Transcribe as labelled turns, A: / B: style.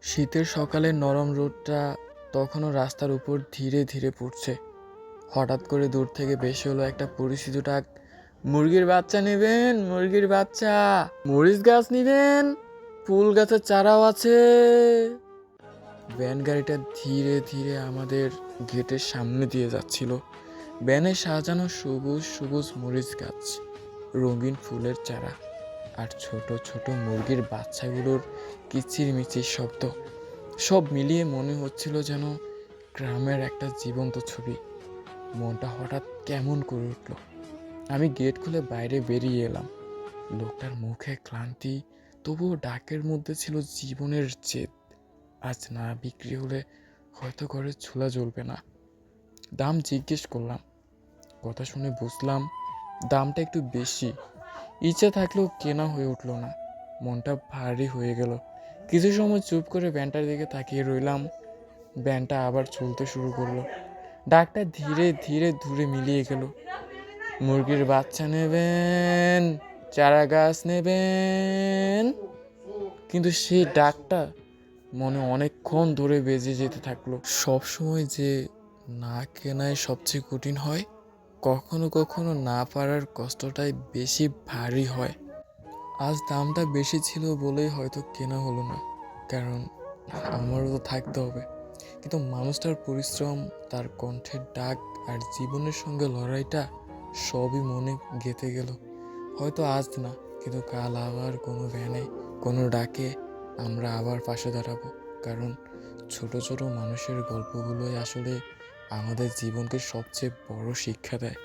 A: শীতের সকালের নরম রোদটা তখনও রাস্তার উপর ধীরে ধীরে পড়ছে। হঠাৎ করে দূর থেকে ভেসে হলো একটা পরিচিত ডাক, মুরগির বাচ্চা নেবেন, মুরগির বাচ্চা, মরিচ গাছ নেবেন, ফুল গাছের চারাও আছে। ভ্যান গাড়িটা ধীরে ধীরে আমাদের গেটের সামনে দিয়ে যাচ্ছিল। ভ্যানে সাজানো সবুজ সবুজ মরিচ গাছ, রঙিন ফুলের চারা, আর ছোট ছোট মুরগির বাচ্চাগুলোর কিচিরমিচির শব্দ। সব মিলিয়ে মনে হচ্ছিল যেন গ্রামের একটা জীবন্ত ছবি। মনটা হঠাৎ কেমন করে উঠল। আমি গেট খুলে বাইরে বেরিয়ে এলাম। লোকটার মুখে ক্লান্তি, তবুও ডাকের মধ্যে ছিল জীবনের জেদ। আজ না বিক্রি হলে হয়তো ঘরে চুলা জ্বলবে না। দাম জিজ্ঞেস করলাম। কথা শুনে বুঝলাম দামটা একটু বেশি। ইচ্ছা থাকলেও কেনা হয়ে উঠলো না। মনটা ভারী হয়ে গেল। কিছু সময় চুপ করে ব্যানটার দিকে তাকিয়ে রইলাম। ব্যানটা আবার চলতে শুরু করলো। ডাকটা ধীরে ধীরে দূরে মিলিয়ে গেল, মুরগির বাচ্চা নেবেন, চারা গাছ নেবেন। কিন্তু সেই ডাকটা মনে অনেকক্ষণ ধরে বেজে যেতে থাকলো। সব সময় যে না কেনাই সবচেয়ে কঠিন হয়, কখনো কখনো না পারার কষ্টটাই বেশি ভারী হয়। আজ দামটা বেশি ছিল বলেই হয়তো কেনা হলো না, কারণ আমারও তো থাকতে হবে। কিন্তু মানুষটার পরিশ্রম, তার কণ্ঠের ডাক আর জীবনের সঙ্গে লড়াইটা সবই মনে গেঁথে গেল। হয়তো আজ না, কিন্তু কাল আবার কোনো ভ্যানে, কোনো ডাকে আমরা আবার পাশে দাঁড়াবো। কারণ ছোট ছোট মানুষের গল্পগুলোই আসলে আমাদের জীবনকে সবচেয়ে বড় শিক্ষা দেয়।